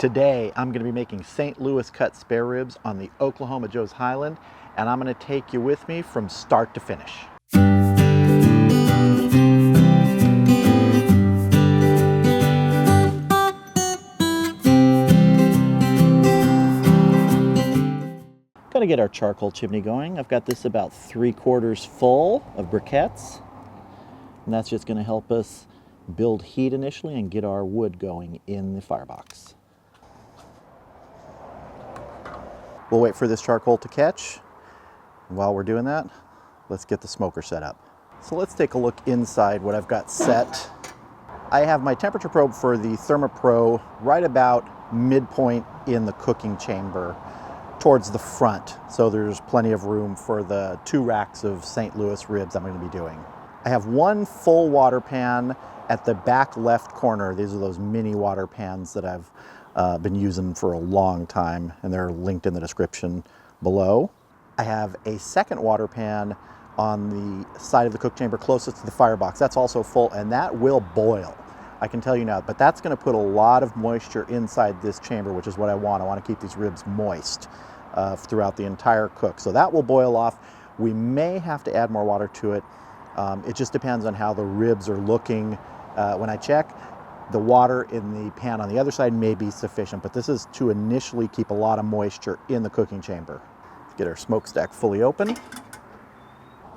Today, I'm going to be making St. Louis cut spare ribs on the Oklahoma Joe's Highland, and I'm going to take you with me from start to finish. Going to get our charcoal chimney going. I've got this about 3/4 full of briquettes, and that's just going to help us build heat initially and get our wood going in the firebox. We'll wait for this charcoal to catch. And while we're doing that, let's get the smoker set up. So let's take a look inside what I've got set. I have my temperature probe for the ThermoPro right about midpoint in the cooking chamber towards the front. So there's plenty of room for the 2 racks of St. Louis ribs I'm going to be doing. I have 1 full water pan at the back left corner. These are those mini water pans that I've been using for a long time, and they're linked in the description below. I have a second water pan on the side of the cook chamber closest to the firebox. That's also full, and that will boil. I can tell you now, but that's going to put a lot of moisture inside this chamber, which is what I want. I want to keep these ribs moist throughout the entire cook. So that will boil off. We may have to add more water to it. It just depends on how the ribs are looking. When I check, the water in the pan on the other side may be sufficient, but this is to initially keep a lot of moisture in the cooking chamber. Let's get our smokestack fully open.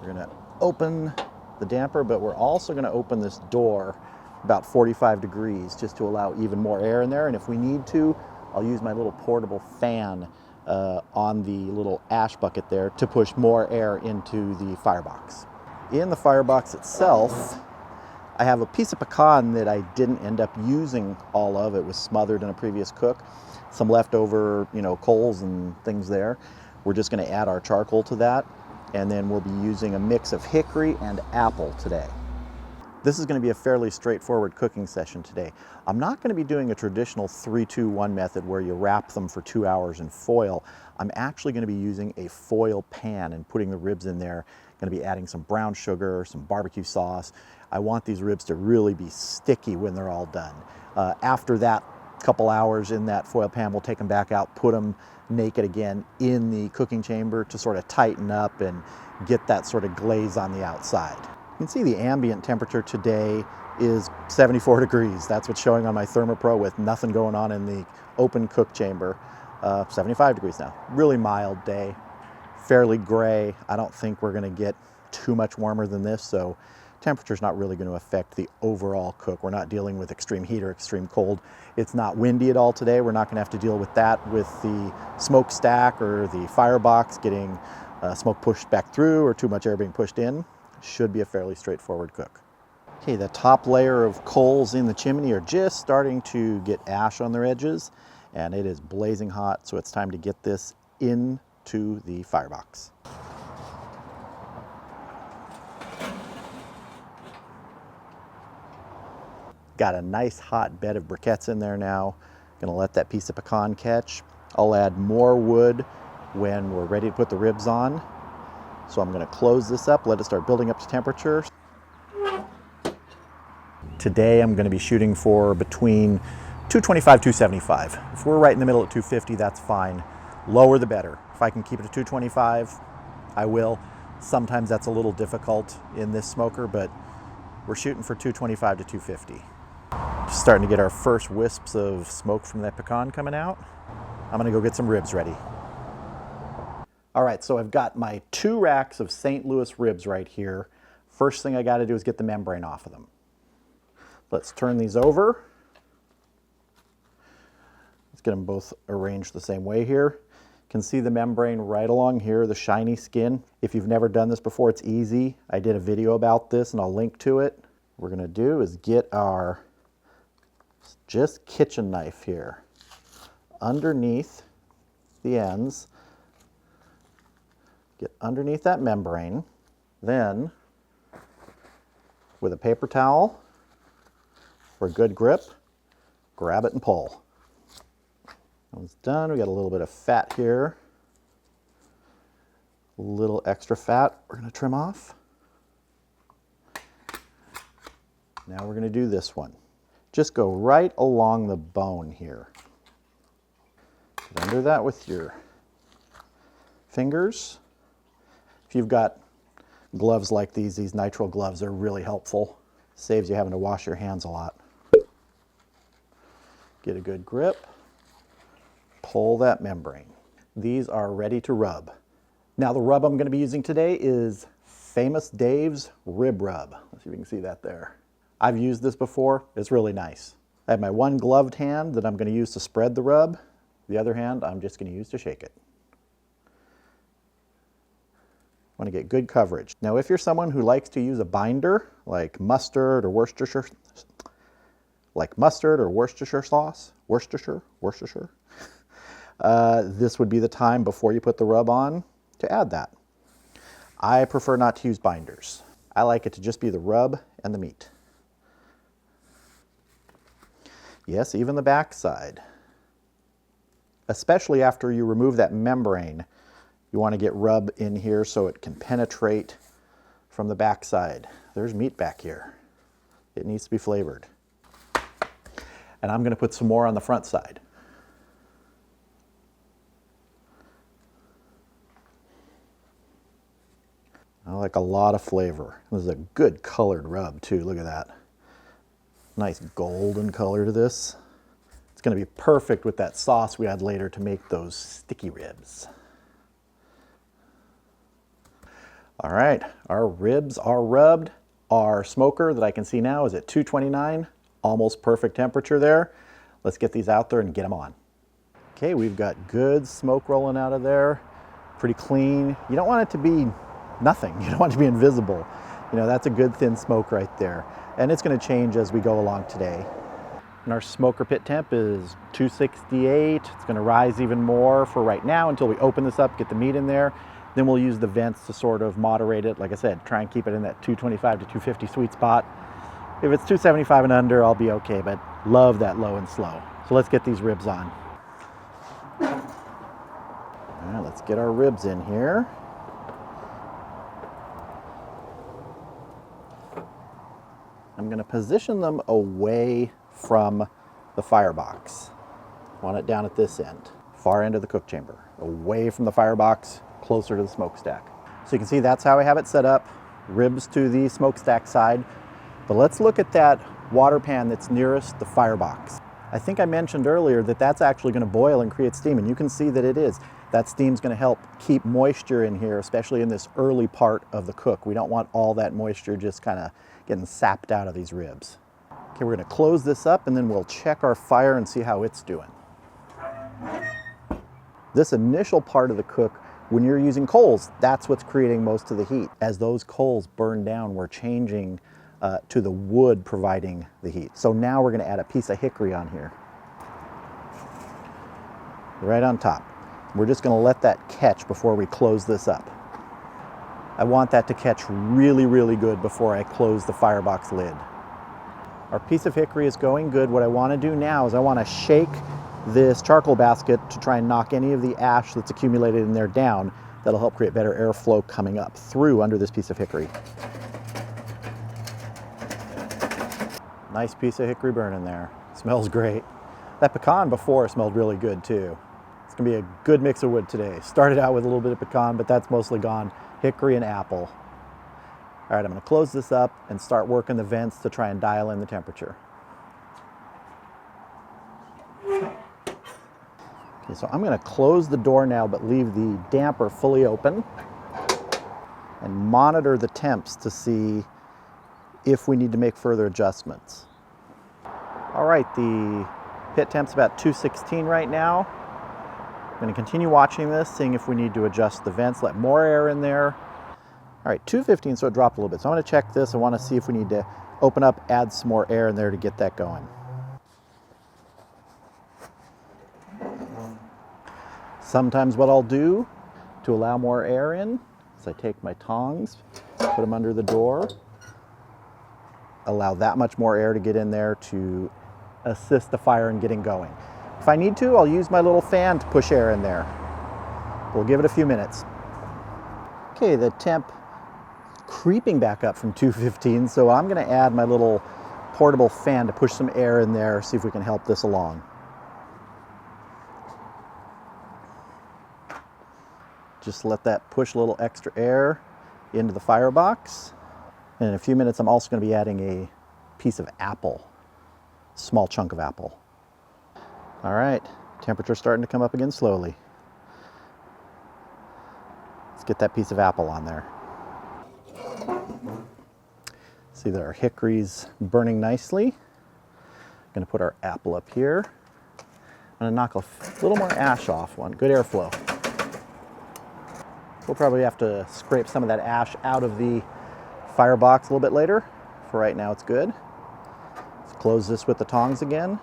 We're going to open the damper, but we're also going to open this door about 45 degrees just to allow even more air in there. And if we need to, I'll use my little portable fan on the little ash bucket there to push more air into the firebox. In the firebox itself, I have a piece of pecan that I didn't end up using all of. It was smothered in a previous cook. Some leftover, coals and things there. We're just going to add our charcoal to that, and then we'll be using a mix of hickory and apple today. This is going to be a fairly straightforward cooking session today. I'm not going to be doing a traditional 3-2-1 method where you wrap them for 2 hours in foil. I'm actually going to be using a foil pan and putting the ribs in there. Going to be adding some brown sugar, some barbecue sauce. I want these ribs to really be sticky when they're all done. After that couple hours in that foil pan, we'll take them back out, put them naked again in the cooking chamber to sort of tighten up and get that sort of glaze on the outside. You can see the ambient temperature today is 74 degrees. That's what's showing on my ThermoPro with nothing going on in the open cook chamber. 75 degrees now. Really mild day, fairly gray. I don't think we're going to get too much warmer than this, so temperature's not really going to affect the overall cook. We're not dealing with extreme heat or extreme cold. It's not windy at all today. We're not going to have to deal with that with the smokestack or the firebox getting smoke pushed back through or too much air being pushed in. Should be a fairly straightforward cook. Okay, the top layer of coals in the chimney are just starting to get ash on their edges, and it is blazing hot, so it's time to get this into the firebox. Got a nice hot bed of briquettes in there now. Gonna let that piece of pecan catch. I'll add more wood when we're ready to put the ribs on. So I'm gonna close this up, let it start building up to temperature. Today I'm gonna be shooting for between 225, 275. If we're right in the middle at 250, that's fine. Lower the better. If I can keep it at 225, I will. Sometimes that's a little difficult in this smoker, but we're shooting for 225 to 250. Just starting to get our first wisps of smoke from that pecan coming out. I'm gonna go get some ribs ready. All right, so I've got my 2 racks of St. Louis ribs right here. First thing I gotta do is get the membrane off of them. Let's turn these over. Let's get them both arranged the same way here. You can see the membrane right along here, the shiny skin. If you've never done this before, it's easy. I did a video about this and I'll link to it. What we're gonna do is get our just kitchen knife here underneath the ends. Get underneath that membrane. Then, with a paper towel for a good grip, grab it and pull. That one's done. We got a little bit of fat here. A little extra fat we're going to trim off. Now we're going to do this one. Just go right along the bone here. Get under that with your fingers. If you've got gloves like these nitrile gloves are really helpful. Saves you having to wash your hands a lot. Get a good grip. Pull that membrane. These are ready to rub. Now the rub I'm going to be using today is Famous Dave's Rib Rub. Let's see if you can see that there. I've used this before. It's really nice. I have my one gloved hand that I'm going to use to spread the rub. The other hand I'm just going to use to shake it. Want to get good coverage. Now if you're someone who likes to use a binder like mustard or Worcestershire sauce, this would be the time before you put the rub on to add that. I prefer not to use binders. I like it to just be the rub and the meat. Yes, even the back side. Especially after you remove that membrane, you want to get rub in here so it can penetrate from the back side. There's meat back here. It needs to be flavored. And I'm going to put some more on the front side. I like a lot of flavor. This is a good colored rub too. Look at that. Nice golden color to this. It's going to be perfect with that sauce we add later to make those sticky ribs. All right, our ribs are rubbed. Our smoker that I can see now is at 229, almost perfect temperature there. Let's get these out there and get them on. Okay, we've got good smoke rolling out of there. Pretty clean. You don't want it to be nothing. You don't want it to be invisible. You know, that's a good thin smoke right there. And it's going to change as we go along today. And our smoker pit temp is 268. It's going to rise even more for right now until we open this up, get the meat in there. Then we'll use the vents to sort of moderate it. Like I said, try and keep it in that 225 to 250 sweet spot. If it's 275 and under, I'll be okay, but love that low and slow. So let's get these ribs on. All right, let's get our ribs in here. I'm going to position them away from the firebox. Want it down at this end, far end of the cook chamber, away from the firebox, closer to the smokestack. So you can see that's how I have it set up, ribs to the smokestack side. But let's look at that water pan that's nearest the firebox. I think I mentioned earlier that that's actually going to boil and create steam, and you can see that it is. That steam's going to help keep moisture in here, especially in this early part of the cook. We don't want all that moisture just kind of getting sapped out of these ribs. Okay, we're going to close this up and then we'll check our fire and see how it's doing. This initial part of the cook, when you're using coals, that's what's creating most of the heat. As those coals burn down, we're changing to the wood providing the heat. So now we're going to add a piece of hickory on here. Right on top. We're just going to let that catch before we close this up. I want that to catch really, really good before I close the firebox lid. Our piece of hickory is going good. What I want to do now is I want to shake this charcoal basket to try and knock any of the ash that's accumulated in there down. That'll help create better airflow coming up through under this piece of hickory. Nice piece of hickory burning there. Smells great. That pecan before smelled really good too. It's gonna be a good mix of wood today. Started out with a little bit of pecan, but that's mostly gone. Hickory and apple. All right, I'm gonna close this up and start working the vents to try and dial in the temperature. Okay, so I'm gonna close the door now, but leave the damper fully open and monitor the temps to see if we need to make further adjustments. All right, the pit temp's about 216 right now. I'm going to continue watching this, seeing if we need to adjust the vents, let more air in there. All right, 215, so it dropped a little bit. So I'm going to check this. I want to see if we need to open up, add some more air in there to get that going. Sometimes what I'll do to allow more air in is I take my tongs, put them under the door, allow that much more air to get in there to assist the fire in getting going. If I need to, I'll use my little fan to push air in there. We'll give it a few minutes. Okay, the temp creeping back up from 215, so I'm going to add my little portable fan to push some air in there, see if we can help this along. Just let that push a little extra air into the firebox. And in a few minutes, I'm also going to be adding a piece of apple, small chunk of apple. All right, temperature's starting to come up again slowly. Let's get that piece of apple on there. See that our hickory's burning nicely. Going to put our apple up here. I'm going to knock a little more ash off one. Good airflow. We'll probably have to scrape some of that ash out of the firebox a little bit later. For right now, it's good. Let's close this with the tongs again.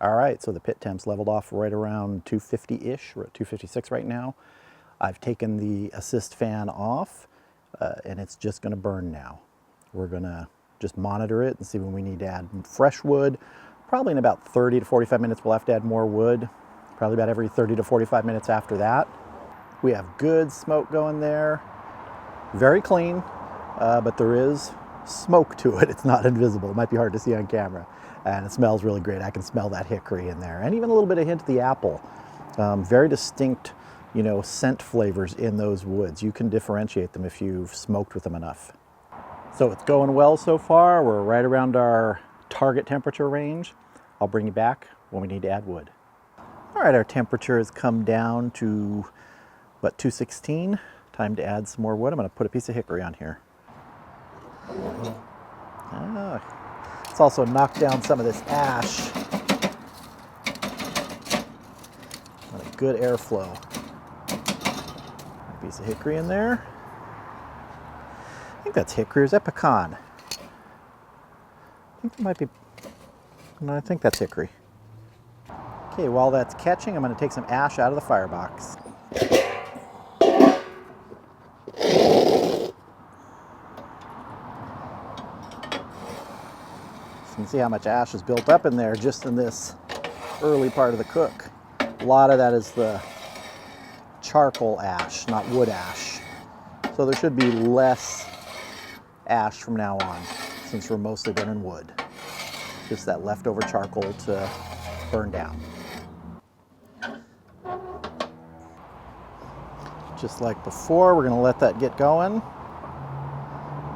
All right, so the pit temp's leveled off right around 250-ish. We're at 256 right now. I've taken the assist fan off, and it's just going to burn now. We're going to just monitor it and see when we need to add fresh wood. Probably in about 30 to 45 minutes, we'll have to add more wood. Probably about every 30 to 45 minutes after that. We have good smoke going there. Very clean, but there is smoke to it. It's not invisible. It might be hard to see on camera. And it smells really great. I can smell that hickory in there. And even a little bit of hint of the apple. Very distinct, scent flavors in those woods. You can differentiate them if you've smoked with them enough. So it's going well so far. We're right around our target temperature range. I'll bring you back when we need to add wood. All right, our temperature has come down to, 216. Time to add some more wood. I'm going to put a piece of hickory on here. Let's also knock down some of this ash. Got a good airflow. A piece of hickory in there. I think that's hickory. Or is that pecan? I think that might be. No, I think that's hickory. Okay, while that's catching, I'm going to take some ash out of the firebox. You can see how much ash is built up in there just in this early part of the cook. A lot of that is the charcoal ash, not wood ash. So there should be less ash from now on, since we're mostly burning wood. Just that leftover charcoal to burn down. Just like before, we're going to let that get going,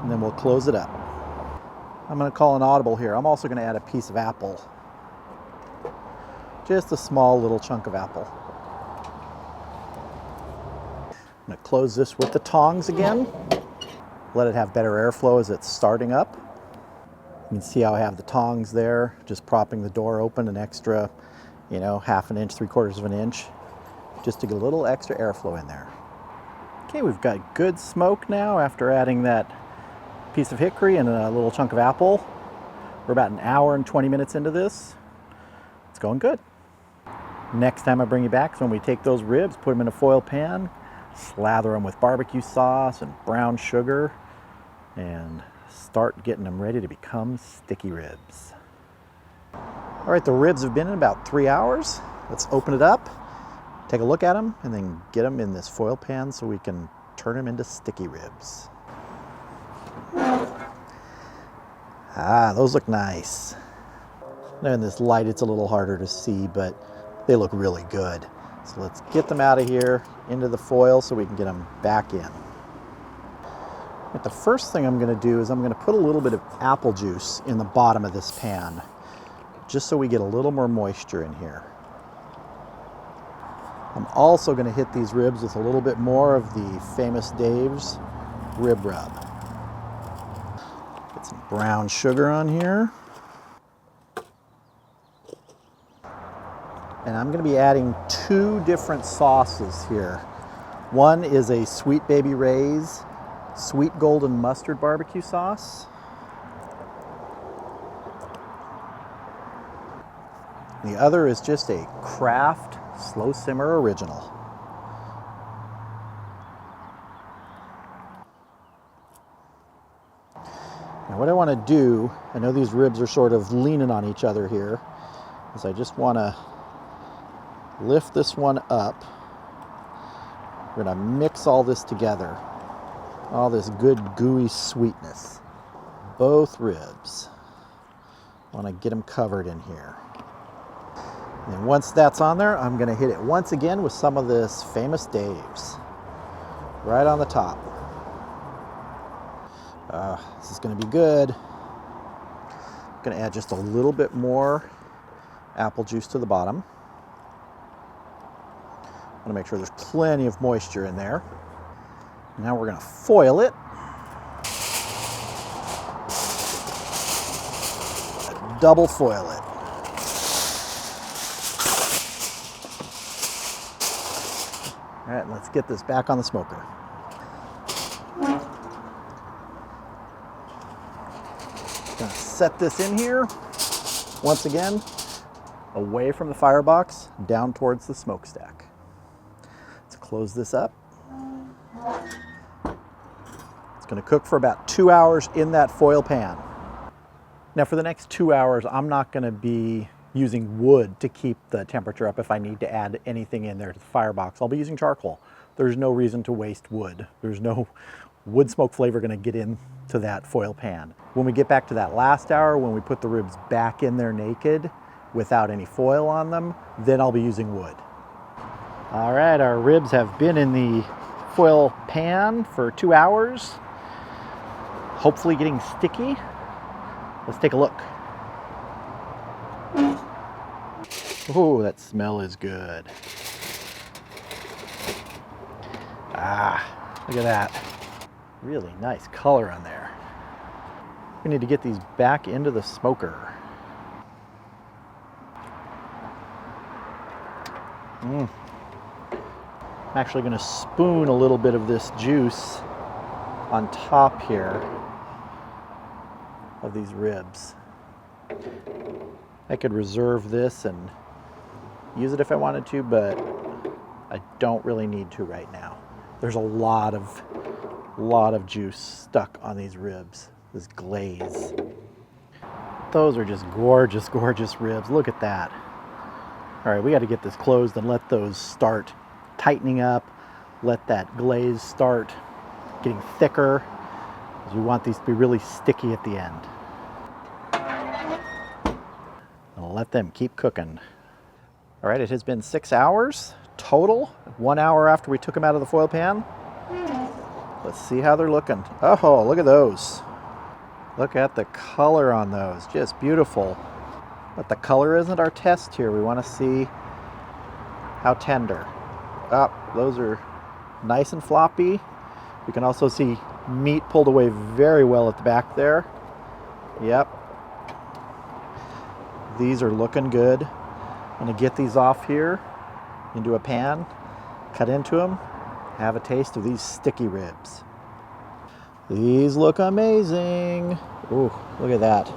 and then we'll close it up. I'm going to call an audible here. I'm also going to add a piece of apple. Just a small little chunk of apple. I'm going to close this with the tongs again. Let it have better airflow as it's starting up. You can see how I have the tongs there, just propping the door open an extra, half an inch, 3/4 of an inch, just to get a little extra airflow in there. Okay, we've got good smoke now after adding that piece of hickory and a little chunk of apple. We're about an hour and 20 minutes into this. It's going good. Next time I bring you back is when we take those ribs, put them in a foil pan, slather them with barbecue sauce and brown sugar, and start getting them ready to become sticky ribs. All right, the ribs have been in about 3 hours. Let's open it up, take a look at them, and then get them in this foil pan so we can turn them into sticky ribs. Those look nice. Now in this light, it's a little harder to see, but they look really good. So let's get them out of here into the foil so we can get them back in. But the first thing I'm going to do is I'm going to put a little bit of apple juice in the bottom of this pan, just so we get a little more moisture in here. I'm also going to hit these ribs with a little bit more of the Famous Dave's rib rub. Get some brown sugar on here. And I'm going to be adding 2 different sauces here. One is a Sweet Baby Ray's Sweet Golden Mustard Barbecue Sauce. The other is just a Kraft Slow Simmer Original. Now what I want to do, I know these ribs are sort of leaning on each other here, is I just want to lift this one up. We're going to mix all this together. All this good gooey sweetness. Both ribs. I want to get them covered in here. And once that's on there, I'm gonna hit it once again with some of this Famous Dave's. Right on the top. This is gonna be good. I'm gonna add just a little bit more apple juice to the bottom. I wanna make sure there's plenty of moisture in there. Now we're gonna foil it. Double foil it. All right, let's get this back on the smoker. Gonna set this in here, once again, away from the firebox, down towards the smokestack. Let's close this up. It's gonna cook for about 2 hours in that foil pan. Now for the next 2 hours, I'm not gonna be using wood to keep the temperature up if I need to add anything in there to the firebox. I'll be using charcoal. There's no reason to waste wood. There's no wood smoke flavor gonna get into that foil pan. When we get back to that last hour, when we put the ribs back in there naked without any foil on them, then I'll be using wood. All right, our ribs have been in the foil pan for 2 hours, hopefully getting sticky. Let's take a look. Oh, that smell is good. Look at that. Really nice color on there. We need to get these back into the smoker. I'm actually going to spoon a little bit of this juice on top here of these ribs. I could reserve this and use it if I wanted to, but I don't really need to right now. There's a lot of juice stuck on these ribs, this glaze. Those are just gorgeous, gorgeous ribs. Look at that. All right, we got to get this closed and let those start tightening up. Let that glaze start getting thicker, because we want these to be really sticky at the end. And let them keep cooking. All right, it has been 6 hours total, 1 hour after we took them out of the foil pan. Let's see how they're looking. Oh, look at those. Look at the color on those, just beautiful. But the color isn't our test here. We want to see how tender. Those are nice and floppy. We can also see meat pulled away very well at the back there. Yep. These are looking good. I'm gonna get these off here into a pan, cut into them, have a taste of these sticky ribs. These look amazing. Ooh, look at that.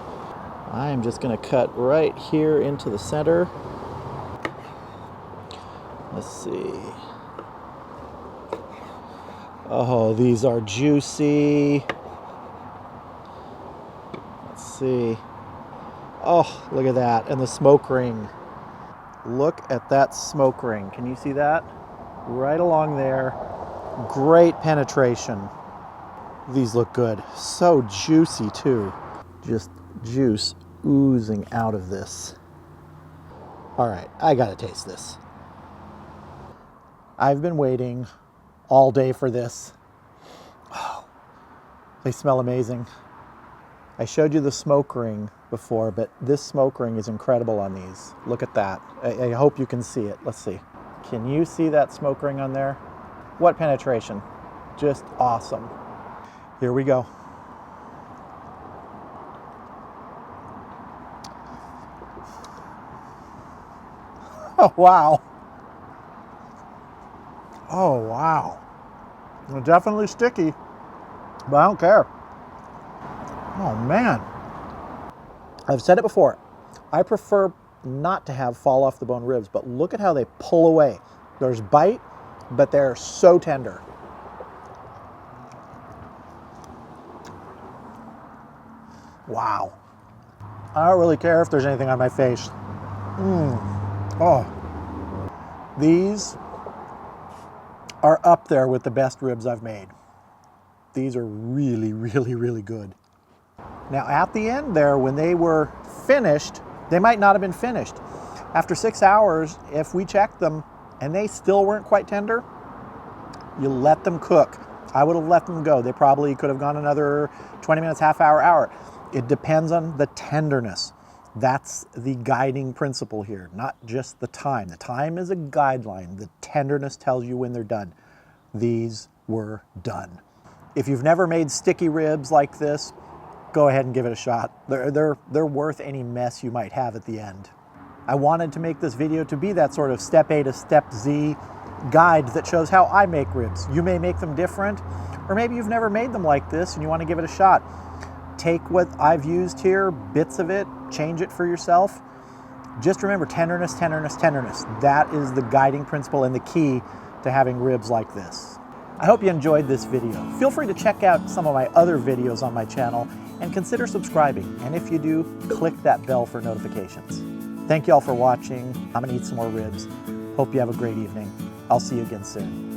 I am just gonna cut right here into the center. Let's see. Oh, these are juicy. Let's see. Oh, look at that. And the smoke ring. Look at that smoke ring. Can you see that? Right along there. Great penetration. These look good. So juicy too. Just juice oozing out of this. All right, I gotta taste this. I've been waiting all day for this. Oh, they smell amazing. I showed you the smoke ring before, but this smoke ring is incredible on these. Look at that. I hope you can see it. Let's see. Can you see that smoke ring on there? What penetration? Just awesome. Here we go. Oh, wow. Oh, wow. They're definitely sticky, but I don't care. Oh, man. I've said it before. I prefer not to have fall off the bone ribs, but look at how they pull away. There's bite, but they're so tender. Wow. I don't really care if there's anything on my face. Oh. These are up there with the best ribs I've made. These are really, really, really good. Now at the end there, when they were finished, they might not have been finished, After 6 hours, if we checked them and they still weren't quite tender, you let them cook. I would have let them go. They probably could have gone another 20 minutes, half hour, hour. It depends on the tenderness. That's the guiding principle here, not just the time. The time is a guideline. The tenderness tells you when they're done. These were done. If you've never made sticky ribs like this, go ahead and give it a shot. They're worth any mess you might have at the end. I wanted to make this video to be that sort of step A to step Z guide that shows how I make ribs. You may make them different, or maybe you've never made them like this and you want to give it a shot. Take what I've used here, bits of it, change it for yourself. Just remember, tenderness, tenderness, tenderness. That is the guiding principle and the key to having ribs like this. I hope you enjoyed this video. Feel free to check out some of my other videos on my channel and consider subscribing. And if you do, click that bell for notifications. Thank you all for watching. I'm gonna eat some more ribs. Hope you have a great evening. I'll see you again soon.